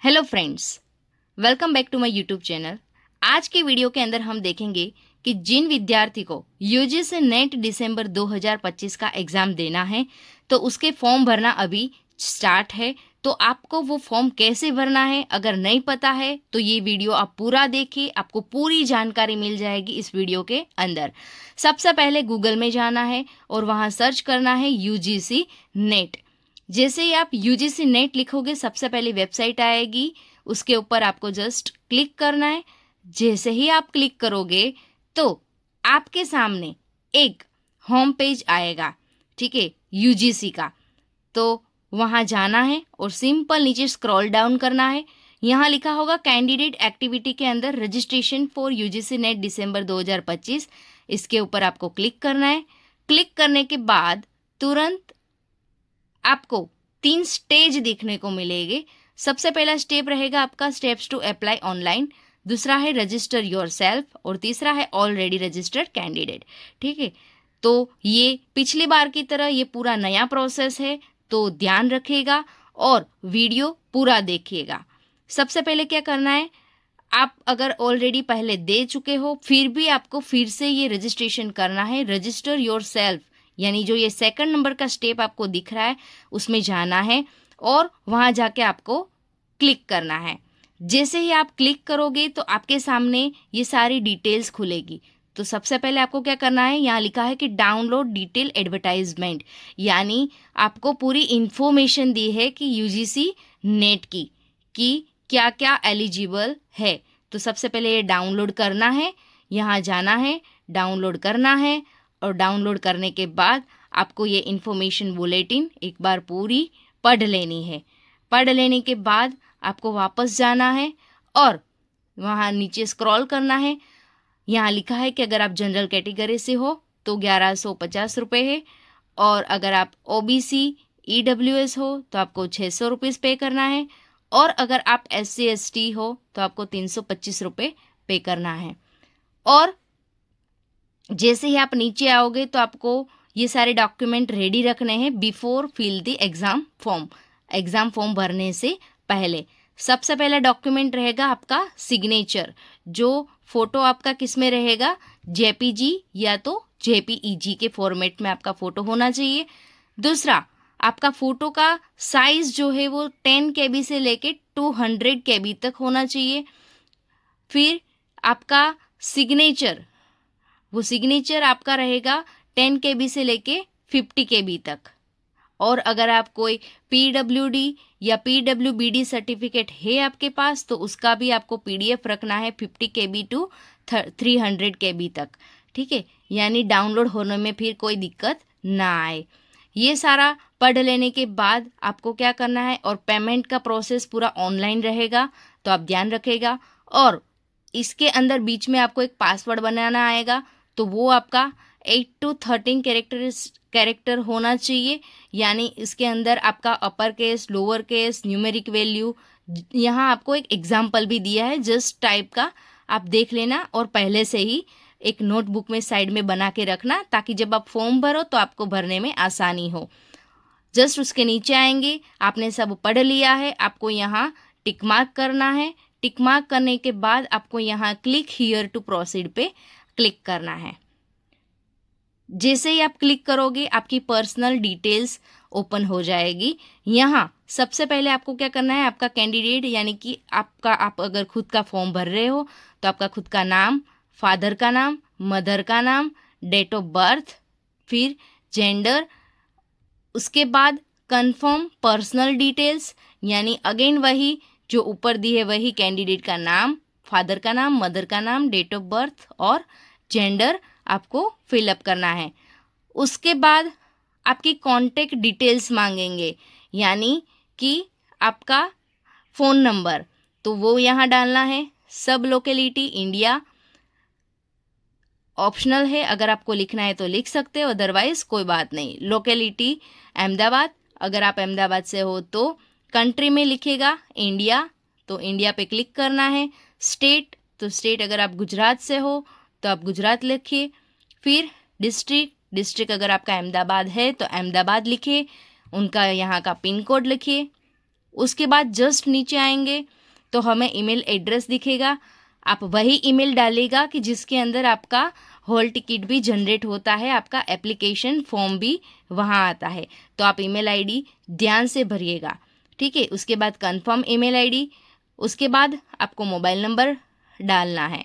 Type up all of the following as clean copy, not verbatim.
Hello friends, welcome back to my YouTube channel. आज के video के अंदर हम देखेंगे कि जिन विद्यार्थी को यूजीसी नेट दिसंबर 2025 का एग्ज़ाम देना है तो उसके फॉर्म भरना अभी स्टार्ट है। तो आपको वो फॉर्म कैसे भरना है, अगर नहीं पता है तो ये वीडियो आप पूरा देखिए, आपको पूरी जानकारी मिल जाएगी इस वीडियो के अंदर। सबसे पहले गूगल में जाना है और वहाँ सर्च करना है यूजीसी नेट। जैसे ही आप यूजीसी नेट लिखोगे सबसे पहले वेबसाइट आएगी, उसके ऊपर आपको जस्ट क्लिक करना है। जैसे ही आप क्लिक करोगे तो आपके सामने एक होम पेज आएगा, ठीक है, यूजीसी का। तो वहाँ जाना है और सिंपल नीचे स्क्रॉल डाउन करना है। यहाँ लिखा होगा कैंडिडेट एक्टिविटी के अंदर registration for UGC NET December 2025। इसके ऊपर आपको क्लिक करना है। क्लिक करने के बाद तुरंत आपको 3 स्टेज देखने को मिलेंगे। सबसे पहला स्टेप रहेगा आपका स्टेप्स टू अप्लाई ऑनलाइन, दूसरा है रजिस्टर योरसेल्फ और तीसरा है ऑलरेडी रजिस्टर्ड कैंडिडेट। ठीक है, तो ये पिछली बार की तरह ये पूरा नया प्रोसेस है, तो ध्यान रखिएगा और वीडियो पूरा देखिएगा। सबसे पहले क्या करना है, आप अगर ऑलरेडी पहले दे चुके हो फिर भी आपको फिर से ये रजिस्ट्रेशन करना है। रजिस्टर योरसेल्फ यानी जो ये सेकंड नंबर का स्टेप आपको दिख रहा है उसमें जाना है और वहाँ जाके आपको क्लिक करना है। जैसे ही आप क्लिक करोगे तो आपके सामने ये सारी डिटेल्स खुलेगी। तो सबसे पहले आपको क्या करना है, यहाँ लिखा है कि डाउनलोड डिटेल एडवर्टाइजमेंट, यानी आपको पूरी इन्फॉर्मेशन दी है कि यूजीसी नेट की कि क्या क्या एलिजिबल है। तो सबसे पहले ये डाउनलोड करना है, यहाँ जाना है, डाउनलोड करना है और डाउनलोड करने के बाद आपको ये इन्फॉर्मेशन बुलेटिन एक बार पूरी पढ़ लेनी है। पढ़ लेने के बाद आपको वापस जाना है और वहाँ नीचे स्क्रॉल करना है। यहाँ लिखा है कि अगर आप जनरल कैटेगरी से हो तो 1150 रुपये है और अगर आप ओबीसी ईडब्ल्यूएस हो तो आपको 600 रुपीज़ पे करना है और अगर आप SC ST हो तो आपको 325 रुपये पे करना है। और जैसे ही आप नीचे आओगे तो आपको ये सारे डॉक्यूमेंट रेडी रखने हैं before fill the exam form. Exam form भरने से पहले सबसे पहला डॉक्यूमेंट रहेगा आपका सिग्नेचर। जो फ़ोटो आपका किस में रहेगा, JPG या तो JPEG के फॉर्मेट में आपका फ़ोटो होना चाहिए। दूसरा, आपका फ़ोटो का साइज़ जो है वो 10 KB से लेके 200 KB तक होना चाहिए। फिर आपका सिग्नेचर, वो सिग्नेचर आपका रहेगा 10 KB से लेके 50 KB तक। और अगर आप कोई PWD या PWBD सर्टिफिकेट है आपके पास तो उसका भी आपको PDF रखना है 50 KB टू 300 KB तक। ठीक है, यानी डाउनलोड होने में फिर कोई दिक्कत ना आए। ये सारा पढ़ लेने के बाद आपको क्या करना है, और पेमेंट का प्रोसेस पूरा ऑनलाइन रहेगा तो आप ध्यान रखिएगा। और इसके अंदर बीच में आपको एक पासवर्ड बनाना आएगा, तो वो आपका 8 to 13 कैरेक्टर होना चाहिए। यानी इसके अंदर आपका upper case, lower case, numeric value, यहाँ आपको एक एग्जाम्पल भी दिया है जस्ट टाइप का, आप देख लेना और पहले से ही एक नोटबुक में साइड में बना के रखना ताकि जब आप फॉर्म भरो तो आपको भरने में आसानी हो। जस्ट उसके नीचे आएंगे, आपने सब पढ़ लिया है, आपको यहाँ टिक मार्क करना है। टिक मार्क करने के बाद आपको यहाँ क्लिक हियर टू प्रोसीड पे क्लिक करना है। जैसे ही आप क्लिक करोगे आपकी पर्सनल डिटेल्स ओपन हो जाएगी। यहाँ सबसे पहले आपको क्या करना है, आपका कैंडिडेट यानी कि आप अगर खुद का फॉर्म भर रहे हो तो आपका खुद का नाम, फादर का नाम, मदर का नाम, डेट ऑफ बर्थ, फिर जेंडर, उसके बाद कंफर्म पर्सनल डिटेल्स, यानी अगेन वही जो ऊपर दी है वही कैंडिडेट का नाम, फादर का नाम, मदर का नाम, डेट ऑफ बर्थ और जेंडर आपको फिलअप करना है। उसके बाद आपकी कॉन्टेक्ट डिटेल्स मांगेंगे, यानी कि आपका फ़ोन नंबर, तो वो यहाँ डालना है। सब लोकेलिटी इंडिया ऑप्शनल है, अगर आपको लिखना है तो लिख सकते हो, अदरवाइज कोई बात नहीं। लोकेलिटी अहमदाबाद, अगर आप अहमदाबाद से हो तो कंट्री में लिखेगा इंडिया, तो इंडिया पे क्लिक करना है। स्टेट, तो स्टेट अगर आप गुजरात से हो तो आप गुजरात लिखिए। फिर डिस्ट्रिक्ट अगर आपका अहमदाबाद है तो अहमदाबाद लिखिए, उनका यहाँ का पिन कोड लिखिए। उसके बाद जस्ट नीचे आएंगे तो हमें ईमेल एड्रेस दिखेगा। आप वही ईमेल डालिएगा कि जिसके अंदर आपका हॉल टिकट भी जनरेट होता है, आपका एप्लीकेशन फॉर्म भी वहाँ आता है। तो आप ईमेल आईडी ध्यान से भरिएगा, ठीक है। उसके बाद कंफर्म ईमेल आईडी, उसके बाद आपको मोबाइल नंबर डालना है।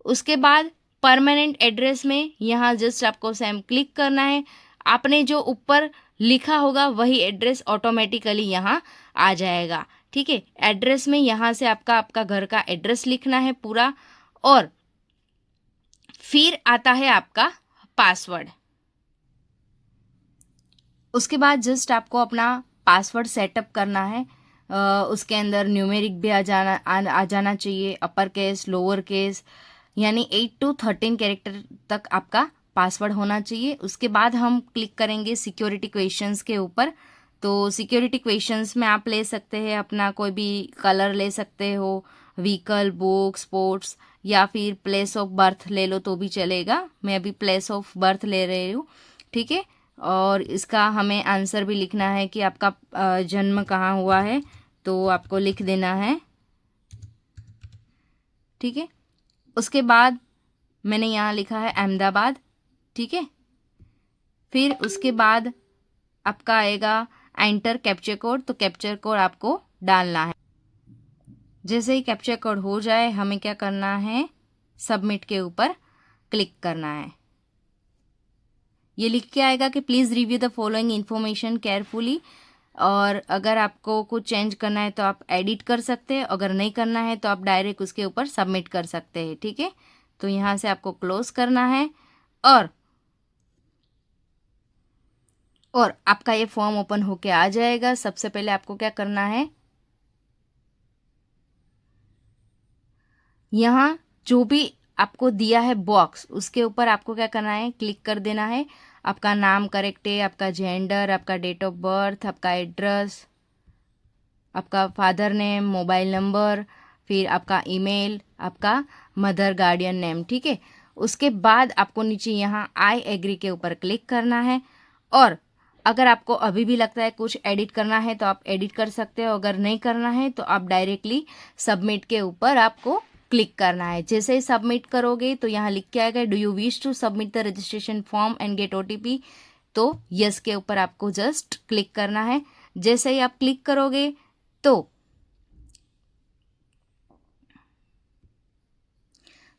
उसके बाद परमानेंट एड्रेस में यहाँ जस्ट आपको सेम क्लिक करना है। आपने जो ऊपर लिखा होगा वही एड्रेस ऑटोमेटिकली यहाँ आ जाएगा, ठीक है। एड्रेस में यहाँ से आपका घर का एड्रेस लिखना है पूरा, और फिर आता है आपका पासवर्ड। उसके बाद जस्ट आपको अपना पासवर्ड सेटअप करना है। उसके अंदर न्यूमेरिक भी आ जाना चाहिए, अपर केस, लोअर केस, यानी 8 to 13 कैरेक्टर तक आपका पासवर्ड होना चाहिए। उसके बाद हम क्लिक करेंगे सिक्योरिटी क्वेश्चंस के ऊपर। तो सिक्योरिटी क्वेश्चंस में आप ले सकते हैं अपना कोई भी कलर ले सकते हो, व्हीकल, बुक, स्पोर्ट्स, या फिर प्लेस ऑफ बर्थ ले लो तो भी चलेगा। मैं अभी प्लेस ऑफ बर्थ ले रही हूँ, ठीक है। और इसका हमें आंसर भी लिखना है कि आपका जन्म कहाँ हुआ है, तो आपको लिख देना है, ठीक है। उसके बाद मैंने यहाँ लिखा है अहमदाबाद, ठीक है। फिर उसके बाद आपका आएगा एंटर कैप्चर कोड, तो कैप्चर कोड आपको डालना है। जैसे ही कैप्चर कोड हो जाए हमें क्या करना है, सबमिट के ऊपर क्लिक करना है। ये लिख के आएगा कि please review the following information carefully, और अगर आपको कुछ चेंज करना है तो आप एडिट कर सकते हैं, अगर नहीं करना है तो आप डायरेक्ट उसके ऊपर सबमिट कर सकते हैं, ठीक है। तो यहाँ से आपको क्लोज करना है, और आपका ये फॉर्म ओपन होके आ जाएगा। सबसे पहले आपको क्या करना है, यहाँ जो भी आपको दिया है बॉक्स, उसके ऊपर आपको क्या करना है, क्लिक कर देना है। आपका नाम करेक्ट है, आपका जेंडर, आपका डेट ऑफ बर्थ, आपका एड्रेस, आपका फादर नेम, मोबाइल नंबर, फिर आपका ईमेल, आपका मदर गार्डियन नेम, ठीक है। उसके बाद आपको नीचे यहाँ आई एग्री के ऊपर क्लिक करना है, और अगर आपको अभी भी लगता है कुछ एडिट करना है तो आप एडिट कर सकते हो, अगर नहीं करना है तो आप डायरेक्टली सबमिट के ऊपर आपको क्लिक करना है। जैसे ही सबमिट करोगे तो यहाँ लिख के आएगा do you wish to submit the registration form and get OTP, तो यस के ऊपर आपको जस्ट क्लिक करना है। जैसे ही आप क्लिक करोगे तो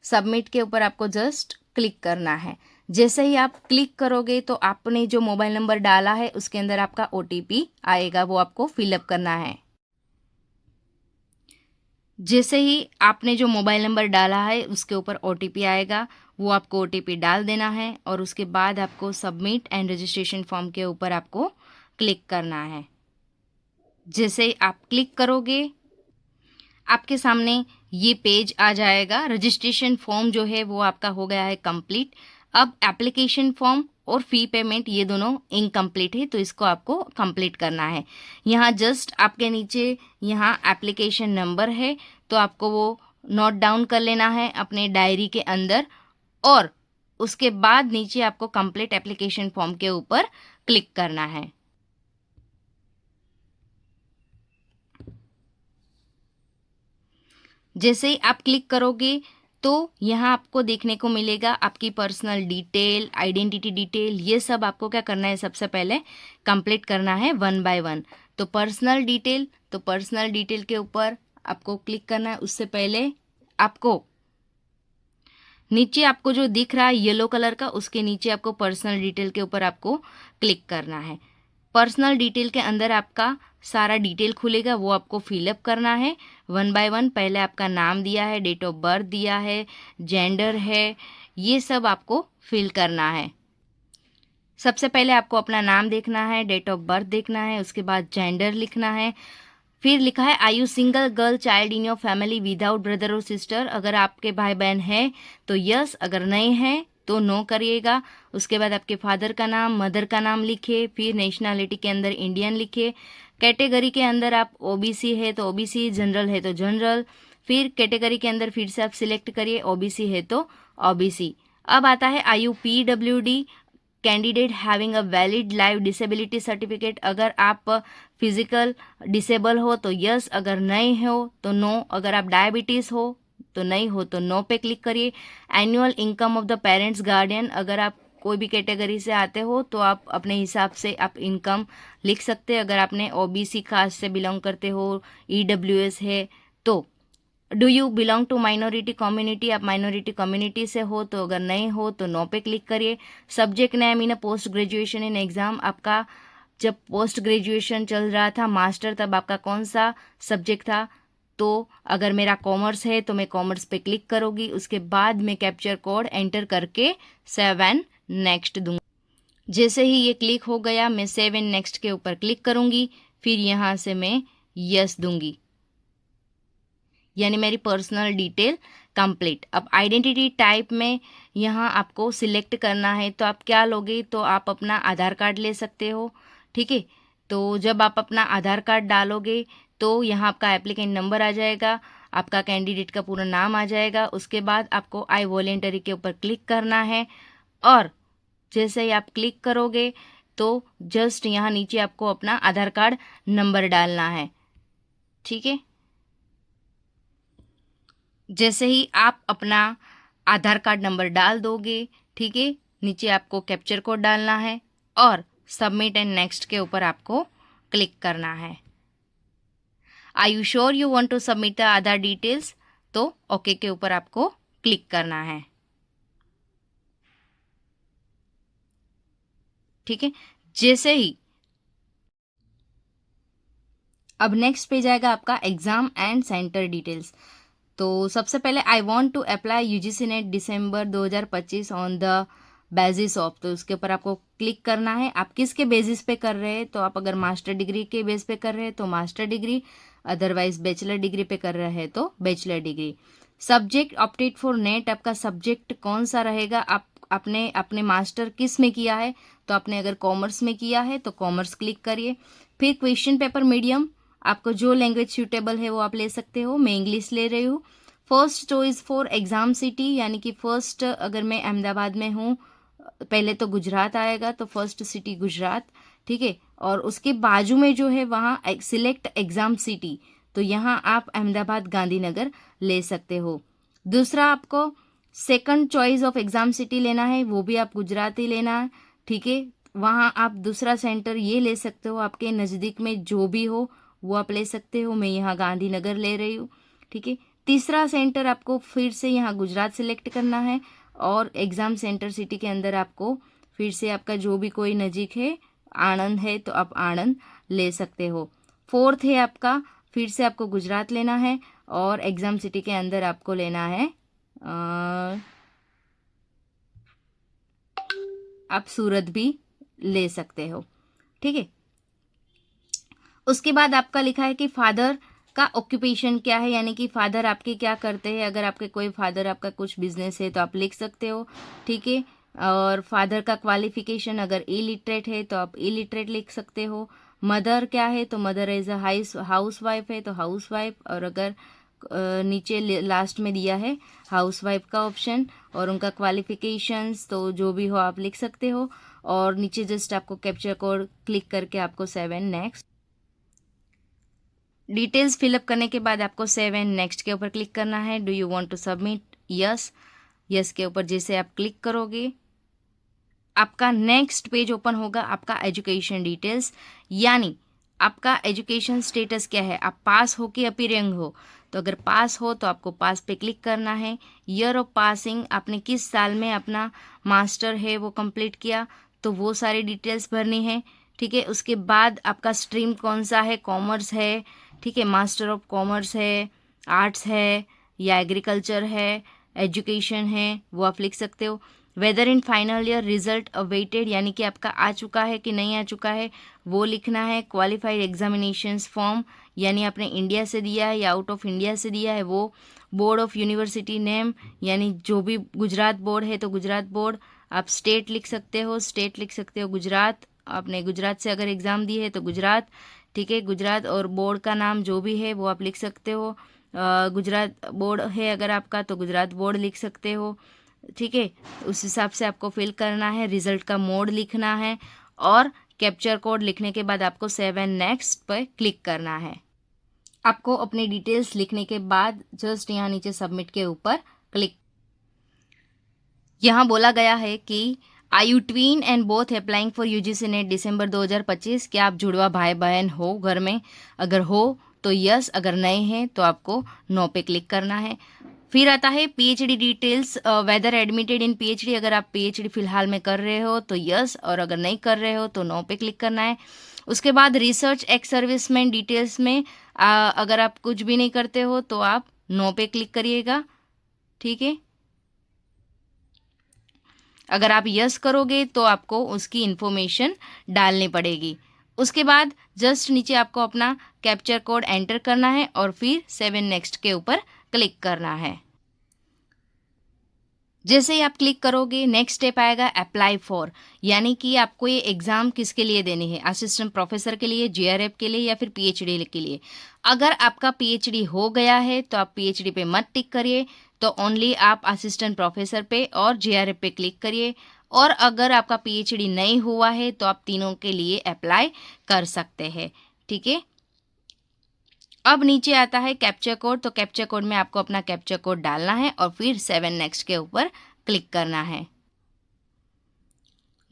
सबमिट के ऊपर आपको जस्ट क्लिक करना है। जैसे ही आप क्लिक करोगे तो आपने जो मोबाइल नंबर डाला है उसके अंदर आपका OTP आएगा, वो आपको फिलअप करना है। जैसे ही आपने जो मोबाइल नंबर डाला है उसके ऊपर OTP आएगा, वो आपको OTP डाल देना है, और उसके बाद आपको सबमिट एंड रजिस्ट्रेशन फॉर्म के ऊपर आपको क्लिक करना है। जैसे ही आप क्लिक करोगे आपके सामने ये पेज आ जाएगा। रजिस्ट्रेशन फॉर्म जो है वो आपका हो गया है कंप्लीट। अब एप्लीकेशन फॉर्म और फ़ी पेमेंट ये दोनों इनकम्प्लीट है, तो इसको आपको कंप्लीट करना है। यहाँ जस्ट आपके नीचे यहाँ एप्लीकेशन नंबर है, तो आपको वो नोट डाउन कर लेना है अपने डायरी के अंदर, और उसके बाद नीचे आपको कंप्लीट एप्लीकेशन फॉर्म के ऊपर क्लिक करना है। जैसे ही आप क्लिक करोगे तो यहाँ आपको देखने को मिलेगा आपकी पर्सनल डिटेल, आइडेंटिटी डिटेल, ये सब आपको क्या करना है, सबसे पहले कंप्लीट करना है 1 by 1। तो पर्सनल डिटेल के ऊपर आपको क्लिक करना है। उससे पहले आपको नीचे आपको जो दिख रहा है येलो कलर का, उसके नीचे आपको पर्सनल डिटेल के ऊपर आपको क्लिक करना है। पर्सनल डिटेल के अंदर आपका सारा डिटेल खुलेगा, वो आपको फिलअप करना है 1 by 1। पहले आपका नाम दिया है, डेट ऑफ बर्थ दिया है, जेंडर है, ये सब आपको फिल करना है। सबसे पहले आपको अपना नाम देखना है, डेट ऑफ बर्थ देखना है, उसके बाद जेंडर लिखना है। फिर लिखा है are you single girl child in your family without brother और सिस्टर, अगर आपके भाई बहन है तो यस, अगर नहीं है तो नो करिएगा। उसके बाद आपके फादर का नाम, मदर का नाम लिखिए, फिर नेशनैलिटी के अंदर इंडियन लिखिए, कैटेगरी के अंदर आप OBC है तो OBC, जनरल है तो जनरल, फिर कैटेगरी के अंदर फिर से आप सिलेक्ट करिए, OBC है तो OBC। अब आता है आयु PWD, candidate having a valid live disability certificate, अगर आप फिजिकल डिसेबल हो तो यस, अगर नहीं हो तो नो, अगर आप डायबिटीज़ हो तो नहीं हो तो नो पे क्लिक करिए। Annual income of the parents guardian, अगर आप कोई भी कैटेगरी से आते हो तो आप अपने हिसाब से आप इनकम लिख सकते हैं। अगर आपने ओबीसी कास्ट से बिलोंग करते हो, ईडब्ल्यूएस है तो। Do you belong to minority community, आप माइनॉरिटी कम्युनिटी से हो तो, अगर नहीं हो तो नो पे क्लिक करिए। Subject name in a post graduation in exam, आपका जब पोस्ट ग्रेजुएशन चल रहा था मास्टर, तब आपका कौन सा सब्जेक्ट था, तो अगर मेरा कॉमर्स है तो मैं कॉमर्स पे क्लिक करूँगी। उसके बाद मैं कैप्चर कोड एंटर करके सेव एंड नेक्स्ट दूंगी। जैसे ही ये क्लिक हो गया मैं सेव एंड नेक्स्ट के ऊपर क्लिक करूँगी, फिर यहाँ से मैं यस दूंगी, यानी मेरी पर्सनल डिटेल कंप्लीट। अब आइडेंटिटी टाइप में यहाँ आपको सिलेक्ट करना है, तो आप क्या लोगे, तो आप अपना आधार कार्ड ले सकते हो, ठीक है। तो जब आप अपना आधार कार्ड डालोगे तो यहाँ आपका एप्लीकेंट नंबर आ जाएगा, आपका कैंडिडेट का पूरा नाम आ जाएगा। उसके बाद आपको आई वॉलेंटरी के ऊपर क्लिक करना है, और जैसे ही आप क्लिक करोगे तो जस्ट यहाँ नीचे आपको अपना आधार कार्ड नंबर डालना है, ठीक है। जैसे ही आप अपना आधार कार्ड नंबर डाल दोगे, ठीक है, नीचे आपको कैप्चर कोड डालना है और सबमिट एंड नेक्स्ट के ऊपर आपको क्लिक करना है। Are you sure you want to submit the Aadhaar details, तो ओके के ऊपर आपको क्लिक करना है, ठीक है। जैसे ही अब नेक्स्ट पेज आएगा आपका एग्जाम एंड सेंटर डिटेल्स। तो सबसे पहले I want to apply UGC NET December 2025 on the basis of, तो उसके ऊपर आपको क्लिक करना है। आप किसके बेसिस पे कर रहे हैं, तो आप अगर मास्टर डिग्री के बेस पे कर रहे हैं तो master degree, otherwise bachelor degree पे कर रहे हैं तो bachelor degree. Subject opted for net, आपका सब्जेक्ट कौन सा रहेगा, आपने अपने मास्टर किस में किया है, तो आपने अगर कॉमर्स में किया है तो कॉमर्स क्लिक करिए। फिर क्वेश्चन पेपर मीडियम, आपको जो लैंग्वेज सूटेबल है वो आप ले सकते हो, मैं इंग्लिश ले रही हूँ। First choice for exam city, यानी कि फर्स्ट अगर मैं अहमदाबाद में हूँ, पहले तो गुजरात आएगा, तो फर्स्ट सिटी गुजरात, ठीक है। और उसके बाजू में जो है वहाँ सिलेक्ट एग्जाम सिटी, तो यहाँ आप अहमदाबाद गांधीनगर ले सकते हो। दूसरा आपको second choice of exam city लेना है, वो भी आप गुजरात ही लेना है, ठीक है। वहाँ आप दूसरा सेंटर ये ले सकते हो, आपके नज़दीक में जो भी हो वो आप ले सकते हो, मैं यहाँ गांधीनगर ले रही हूँ, ठीक है। तीसरा सेंटर आपको फिर से यहाँ गुजरात सिलेक्ट करना है, और एग्ज़ाम सेंटर सिटी के अंदर आपको फिर से आपका जो भी कोई नज़दीक है, आणंद है तो आप आणंद ले सकते हो। फोर्थ है आपका, फिर से आपको गुजरात लेना है, और एग्ज़ाम सिटी के अंदर आपको लेना है आप सूरत भी ले सकते हो, ठीक है। उसके बाद आपका लिखा है कि फादर का ऑक्यूपेशन क्या है, यानी कि फादर आपके क्या करते हैं। अगर आपके कोई फादर आपका कुछ बिजनेस है तो आप लिख सकते हो, ठीक है। और फादर का क्वालिफिकेशन, अगर इलिटरेट है तो आप इलिटरेट लिख सकते हो। मदर क्या है, तो mother as a housewife है तो हाउस वाइफ, और अगर नीचे लास्ट में दिया है हाउस वाइफ का ऑप्शन, और उनका क्वालिफिकेशंस तो जो भी हो आप लिख सकते हो। और नीचे जस्ट आपको कैप्चर कोड क्लिक करके आपको save and next details fill up करने के बाद आपको सेव एंड नेक्स्ट के ऊपर क्लिक करना है। Do you want to submit, yes, yes के ऊपर जैसे आप क्लिक करोगे आपका नेक्स्ट पेज ओपन होगा, आपका एजुकेशन डिटेल्स, यानी आपका एजुकेशन स्टेटस क्या है, आप पास हो कि अपीयरिंग हो। तो अगर पास हो तो आपको पास पे क्लिक करना है। ईयर ऑफ पासिंग, आपने किस साल में अपना मास्टर है वो कंप्लीट किया, तो वो सारी डिटेल्स भरनी है, ठीक है। उसके बाद आपका स्ट्रीम कौन सा है, कॉमर्स है, ठीक है, मास्टर ऑफ कॉमर्स है, आर्ट्स है या एग्रीकल्चर है, एजुकेशन है, वो आप लिख सकते हो। Whether in final year result awaited, यानी कि आपका आ चुका है कि नहीं आ चुका है वो लिखना है। क्वालिफाइड एग्जामिनेशंस फॉर्म, यानी आपने इंडिया से दिया है या आउट ऑफ इंडिया से दिया है वो। बोर्ड ऑफ यूनिवर्सिटी नेम, यानी जो भी गुजरात बोर्ड है तो गुजरात बोर्ड। आप स्टेट लिख सकते हो, स्टेट लिख सकते हो गुजरात, आपने गुजरात से अगर एग्ज़ाम दी है तो गुजरात, ठीक है, गुजरात। और बोर्ड का नाम जो भी है वो आप लिख सकते हो, गुजरात बोर्ड है अगर आपका तो गुजरात बोर्ड लिख सकते हो। ठीक है, उस हिसाब से आपको फिल करना है। रिज़ल्ट का मोड लिखना है और कैप्चर कोड लिखने के बाद आपको सेव एंड नेक्स्ट पर क्लिक करना है। आपको अपनी डिटेल्स लिखने के बाद जस्ट यहाँ नीचे सबमिट के ऊपर क्लिक। यहाँ बोला गया है कि I you twin and both applying for UGC NET December 2025। क्या आप जुड़वा भाई बहन हो घर में? अगर हो तो यस, अगर नहीं है तो आपको नो पे क्लिक करना है। फिर आता है PhD details, whether admitted in PhD. अगर आप पीएचडी फिलहाल में कर रहे हो तो यस, और अगर नहीं कर रहे हो तो नो पे क्लिक करना है। उसके बाद रिसर्च एक्स सर्विसमैन डिटेल्स में अगर आप कुछ भी नहीं करते हो तो आप नो पे क्लिक करिएगा। ठीक है, अगर आप यस करोगे तो आपको उसकी इन्फॉर्मेशन डालनी पड़ेगी। उसके बाद जस्ट नीचे आपको अपना कैप्चर कोड एंटर करना है और फिर 7 नेक्स्ट के ऊपर क्लिक करना है। जैसे ही आप क्लिक करोगे नेक्स्ट स्टेप आएगा अप्लाई फॉर, यानी कि आपको ये एग्ज़ाम किसके लिए देनी है, असिस्टेंट प्रोफेसर के लिए, जीआरएफ के लिए या फिर पीएचडी के लिए। अगर आपका पीएचडी हो गया है तो आप पीएचडी पे मत टिक करिए, तो ओनली आप असिस्टेंट प्रोफेसर पे और जीआरएफ पे क्लिक करिए। और अगर आपका पीएचडी नहीं हुआ है तो आप तीनों के लिए अप्लाई कर सकते हैं। ठीक है, अब नीचे आता है कैप्चर कोड, तो कैप्चर कोड में आपको अपना कैप्चर कोड डालना है और फिर 7 नेक्स्ट के ऊपर क्लिक करना है।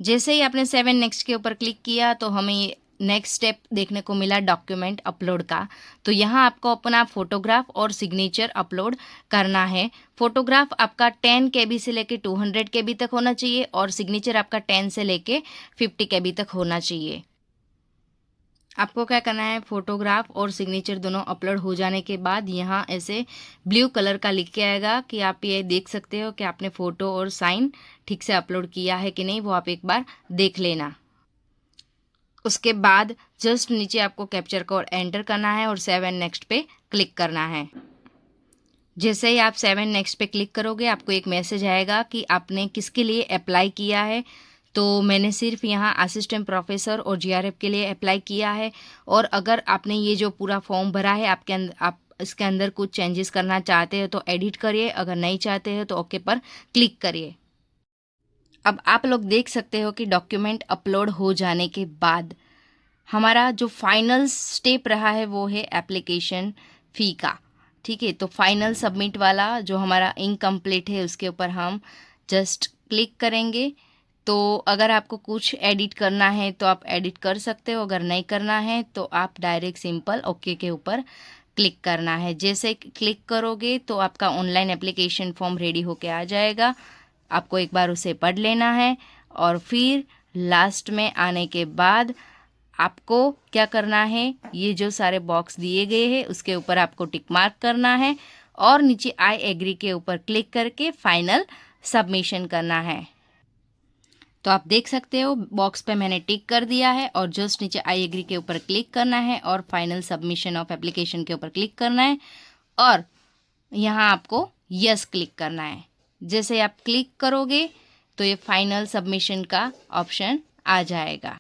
जैसे ही आपने 7 नेक्स्ट के ऊपर क्लिक किया तो हमें नेक्स्ट स्टेप देखने को मिला डॉक्यूमेंट अपलोड का। तो यहाँ आपको अपना फोटोग्राफ और सिग्नेचर अपलोड करना है। फोटोग्राफ आपका 10 KB से लेके 200 KB तक होना चाहिए और सिग्नेचर आपका 10 से लेके 50 KB तक होना चाहिए। आपको क्या करना है, फोटोग्राफ और सिग्नेचर दोनों अपलोड हो जाने के बाद यहाँ ऐसे ब्लू कलर का लिख के आएगा कि आप ये देख सकते हो कि आपने फ़ोटो और साइन ठीक से अपलोड किया है कि नहीं, वो आप एक बार देख लेना। उसके बाद जस्ट नीचे आपको कैप्चर कोड एंटर करना है और 7 नेक्स्ट पे क्लिक करना है। जैसे ही आप 7 नेक्स्ट पे क्लिक करोगे आपको एक मैसेज आएगा कि आपने किसके लिए अप्लाई किया है। तो मैंने सिर्फ यहाँ असिस्टेंट प्रोफेसर और जीआरएफ के लिए अप्लाई किया है। और अगर आपने ये जो पूरा फॉर्म भरा है आप इसके अंदर कुछ चेंजेस करना चाहते हो तो एडिट करिए, अगर नहीं चाहते हो तो ओके पर क्लिक करिए। अब आप लोग देख सकते हो कि डॉक्यूमेंट अपलोड हो जाने के बाद हमारा जो फाइनल स्टेप रहा है वो है एप्लीकेशन फ़ी का। ठीक है, तो फाइनल सबमिट वाला जो हमारा इनकम्प्लीट है उसके ऊपर हम जस्ट क्लिक करेंगे। तो अगर आपको कुछ एडिट करना है तो आप एडिट कर सकते हो, अगर नहीं करना है तो आप डायरेक्ट सिंपल ओके के ऊपर क्लिक करना है। जैसे क्लिक करोगे तो आपका ऑनलाइन एप्लीकेशन फॉर्म रेडी होके आ जाएगा। आपको एक बार उसे पढ़ लेना है और फिर लास्ट में आने के बाद आपको क्या करना है, ये जो सारे बॉक्स दिए गए हैं उसके ऊपर आपको टिक मार्क करना है और नीचे आई एग्री के ऊपर क्लिक करके फाइनल सबमिशन करना है। तो आप देख सकते हो बॉक्स पे मैंने टिक कर दिया है और जस्ट नीचे आई एग्री के ऊपर क्लिक करना है और फाइनल सबमिशन ऑफ एप्लीकेशन के ऊपर क्लिक करना है और यहाँ आपको यस क्लिक करना है। जैसे आप क्लिक करोगे तो ये फाइनल सबमिशन का ऑप्शन आ जाएगा।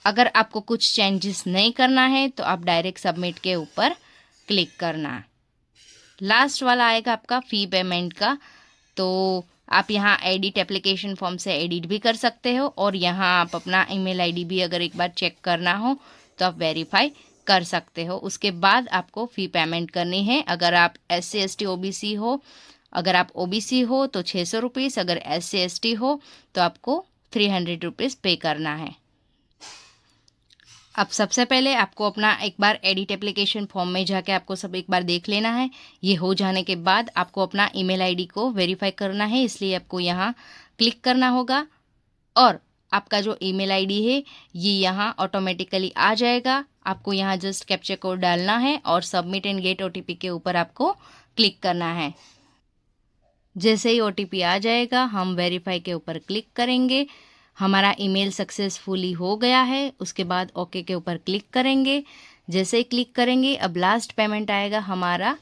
अगर आपको कुछ चेंजेस नहीं करना है तो आप डायरेक्ट सबमिट के ऊपर क्लिक करना। लास्ट वाला आएगा आपका फ़ी पेमेंट का। तो आप यहाँ एडिट एप्लीकेशन फॉर्म से एडिट भी कर सकते हो और यहाँ आप अपना ईमेल आईडी भी अगर एक बार चेक करना हो तो आप वेरीफाई कर सकते हो। उसके बाद आपको फ़ी पेमेंट करनी है। अगर आप SC ST OBC हो, अगर आप OBC हो तो 600 रुपीज़, अगर SC ST हो तो आपको 300 रुपीज़ पे करना है। अब सबसे पहले आपको अपना एक बार एडिट एप्लीकेशन फॉर्म में जाके आपको सब एक बार देख लेना है। ये हो जाने के बाद आपको अपना ईमेल आईडी को वेरीफाई करना है, इसलिए आपको यहाँ क्लिक करना होगा और आपका जो ईमेल आईडी है ये यहाँ ऑटोमेटिकली आ जाएगा। आपको यहाँ जस्ट कैप्चर कोड डालना है और सबमिट एंड गेट OTP के ऊपर आपको क्लिक करना है। जैसे ही OTP आ जाएगा हम वेरीफाई के ऊपर क्लिक करेंगे। हमारा ईमेल सक्सेसफुली हो गया है। उसके बाद ओके के ऊपर क्लिक करेंगे। जैसे ही क्लिक करेंगे अब लास्ट पेमेंट आएगा हमारा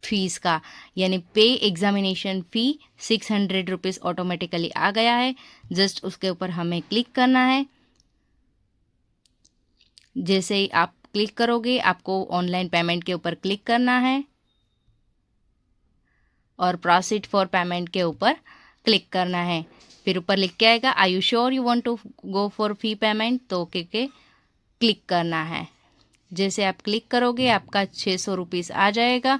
फीस का, यानी पे एग्जामिनेशन फ़ी 600 रुपीज़ ऑटोमेटिकली आ गया है। जस्ट उसके ऊपर हमें क्लिक करना है। जैसे ही आप क्लिक करोगे आपको ऑनलाइन पेमेंट के ऊपर क्लिक करना है और प्रोसीड फॉर पेमेंट के ऊपर क्लिक करना है। फिर ऊपर लिख के आएगा I you sure you want to go for fee payment, तो ओके के क्लिक करना है। जैसे आप क्लिक करोगे आपका 600 रुपीज़ आ जाएगा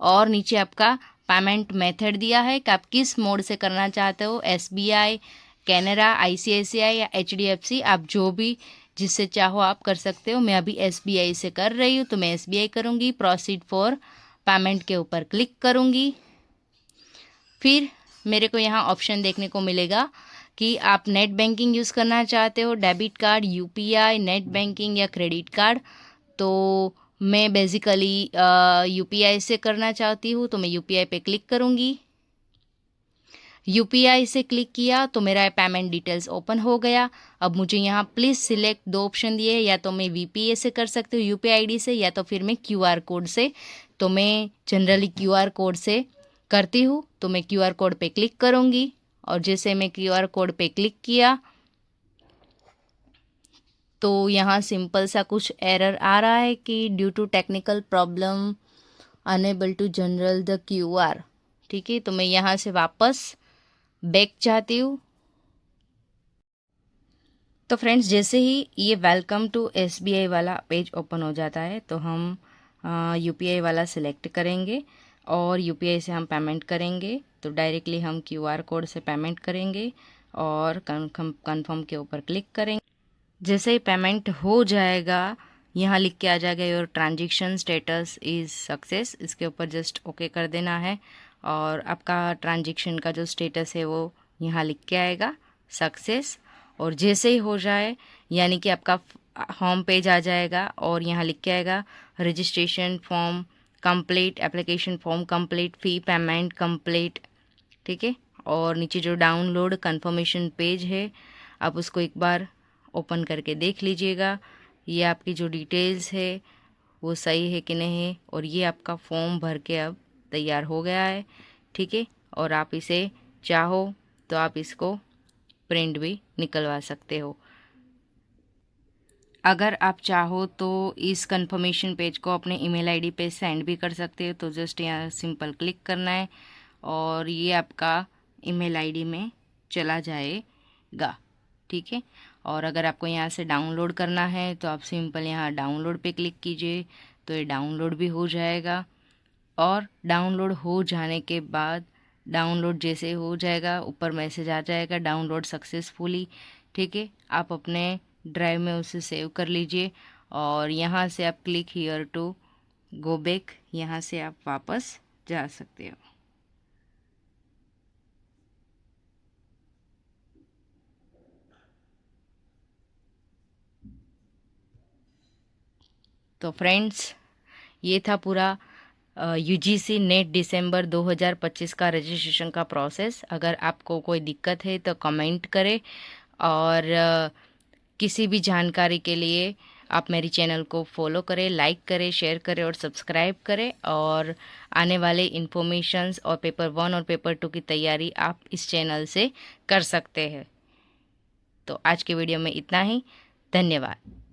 और नीचे आपका पेमेंट मेथड दिया है कि आप किस मोड से करना चाहते हो, SBI, कैनरा, ICICI या HDFC, आप जो भी जिससे चाहो आप कर सकते हो। मैं अभी SBI से कर रही हूँ तो मैं SBI करूँगी। प्रोसीड फॉर पेमेंट के ऊपर क्लिक करूँगी। फिर मेरे को यहाँ ऑप्शन देखने को मिलेगा कि आप नेट बैंकिंग यूज़ करना चाहते हो, debit card, UPI, net banking या क्रेडिट कार्ड। तो मैं बेसिकली UPI से करना चाहती हूँ तो मैं UPI पे क्लिक करूँगी। UPI से क्लिक किया तो मेरा पेमेंट डिटेल्स ओपन हो गया। अब मुझे यहाँ प्लीज़ सिलेक्ट, दो ऑप्शन दिए, या तो मैं VPA से कर सकती हूँ UPI ID से, या तो फिर मैं QR कोड से। तो मैं जनरली QR कोड से करती हूँ तो मैं QR कोड पे क्लिक करूँगी। और जैसे मैं QR कोड पे क्लिक किया तो यहाँ सिंपल सा कुछ एरर आ रहा है कि due to technical problem unable to general the QR। ठीक है, तो मैं यहाँ से वापस बैक चाहती हूँ। तो फ्रेंड्स, जैसे ही ये वेलकम टू SBI वाला पेज ओपन हो जाता है तो हम UPI वाला सिलेक्ट करेंगे और UPI से हम पेमेंट करेंगे। तो डायरेक्टली हम QR कोड से पेमेंट करेंगे और कन्फर्म के ऊपर क्लिक करेंगे। जैसे ही पेमेंट हो जाएगा यहाँ लिख के आ जाएगा your transaction status is success. इसके ऊपर जस्ट ओके कर देना है और आपका ट्रांजेक्शन का जो स्टेटस है वो यहाँ लिख के आएगा सक्सेस। और जैसे ही हो जाए यानी कि आपका होम पेज आ जाएगा और यहाँ लिख के आएगा registration form complete, application form complete, फ़ी पेमेंट कंप्लीट। ठीक है, और नीचे जो डाउनलोड कंफर्मेशन पेज है आप उसको एक बार ओपन करके देख लीजिएगा। ये आपकी जो डिटेल्स है वो सही है कि नहीं है, और ये आपका फॉर्म भर के अब तैयार हो गया है। ठीक है, और आप इसे चाहो तो आप इसको प्रिंट भी निकलवा सकते हो। अगर आप चाहो तो इस कंफर्मेशन पेज को अपने ईमेल आईडी पे सेंड भी कर सकते हो। तो जस्ट यहाँ सिंपल क्लिक करना है और ये आपका ईमेल आईडी में चला जाएगा। ठीक है, और अगर आपको यहाँ से डाउनलोड करना है तो आप सिंपल यहाँ डाउनलोड पे क्लिक कीजिए तो ये डाउनलोड भी हो जाएगा। और डाउनलोड हो जाने के बाद डाउनलोड जैसे हो जाएगा ऊपर मैसेज आ जाएगा डाउनलोड सक्सेसफुली। ठीक है, आप अपने ड्राइव में उसे सेव कर लीजिए और यहाँ से आप click here to go back, यहाँ से आप वापस जा सकते हो। तो फ्रेंड्स, ये था पूरा UGC नेट दिसंबर 2025 का रजिस्ट्रेशन का प्रोसेस। अगर आपको कोई दिक्कत है तो कमेंट करें और किसी भी जानकारी के लिए आप मेरी चैनल को फॉलो करें, लाइक करें, शेयर करें और सब्सक्राइब करें। और आने वाले इन्फॉर्मेशंस और पेपर 1 और पेपर 2 की तैयारी आप इस चैनल से कर सकते हैं। तो आज के वीडियो में इतना ही। धन्यवाद।